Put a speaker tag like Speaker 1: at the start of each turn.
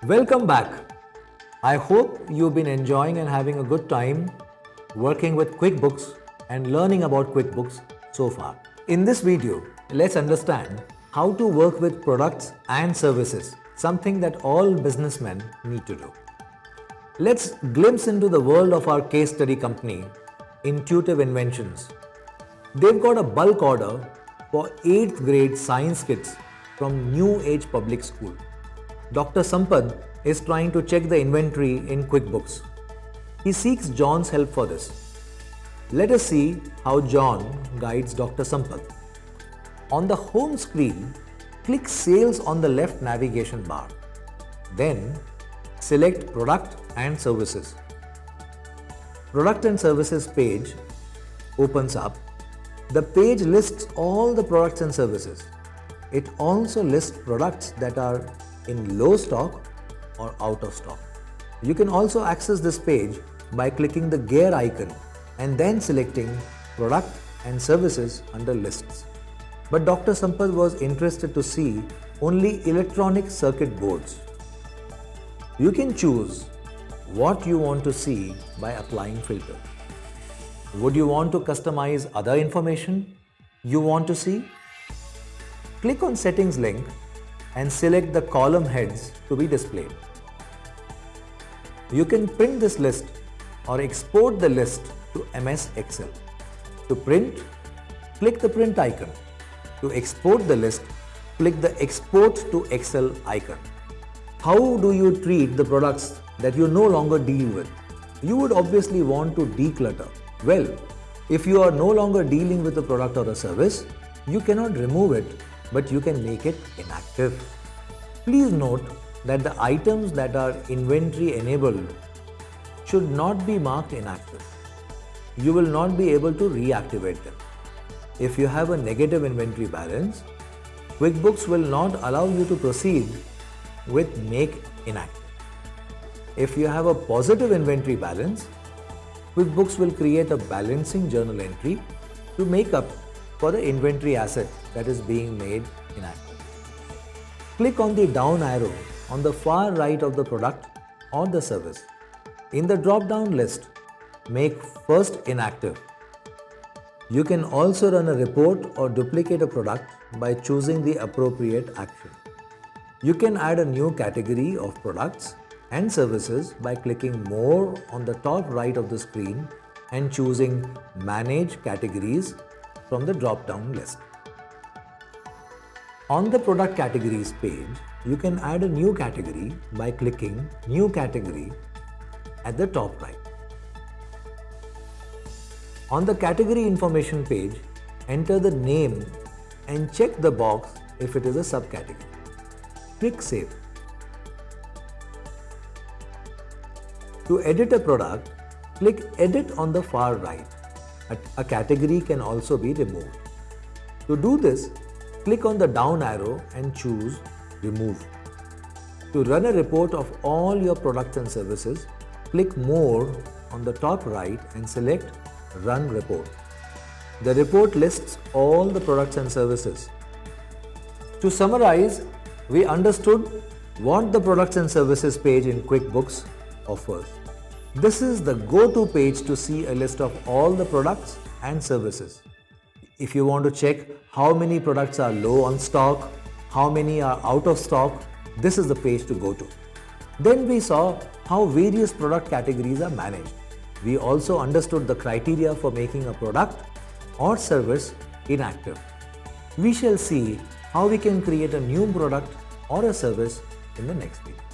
Speaker 1: Welcome back. I hope you've been enjoying and having a good time working with QuickBooks and learning about QuickBooks so far. In this video, let's understand how to work with products and services, something that all businessmen need to do. Let's glimpse into the world of our case study company, Intuitive Inventions. They've got a bulk order for 8th grade science kits from New Age Public School. Dr. Sampad is trying to check the inventory in QuickBooks. He seeks John's help for this. Let us see how John guides Dr. Sampad. On the home screen, click Sales on the left navigation bar. Then, select Product and Services. Product and Services page opens up. The page lists all the products and services. It also lists products that are in low stock or out of stock. You can also access this page by clicking the gear icon and then selecting Product and Services under Lists. But Dr. Sampad was interested to see only electronic circuit boards. You can choose what you want to see by applying filter. Would you want to customize other information you want to see? Click on Settings link and select the column heads to be displayed. You can print this list or export the list to MS Excel. To print, click the print icon. To export the list, click the export to Excel icon. How do you treat the products that you no longer deal with? You would obviously want to declutter. Well, if you are no longer dealing with a product or a service, you cannot remove it, but you can make it inactive. Please note that the items that are inventory enabled should not be marked inactive. You will not be able to reactivate them. If you have a negative inventory balance, QuickBooks will not allow you to proceed with Make Inactive. If you have a positive inventory balance, QuickBooks will create a balancing journal entry to make up for the inventory asset that is being made inactive. Click on the down arrow on the far right of the product or the service. In the drop-down list, make First Inactive. You can also run a report or duplicate a product by choosing the appropriate action. You can add a new category of products and services by clicking More on the top right of the screen and choosing Manage Categories from the drop-down list. On the Product Categories page, you can add a new category by clicking New Category at the top right. On the Category Information page, enter the name and check the box if it is a subcategory. Click Save. To edit a product, click Edit on the far right. A category can also be removed. To do this, click on the down arrow and choose Remove. To run a report of all your products and services, click More on the top right and select Run Report. The report lists all the products and services. To summarize, we understood what the products and services page in QuickBooks offers. This is the go-to page to see a list of all the products and services. If you want to check how many products are low on stock, how many are out of stock, this is the page to go to. Then we saw how various product categories are managed. We also understood the criteria for making a product or service inactive. We shall see how we can create a new product or a service in the next video.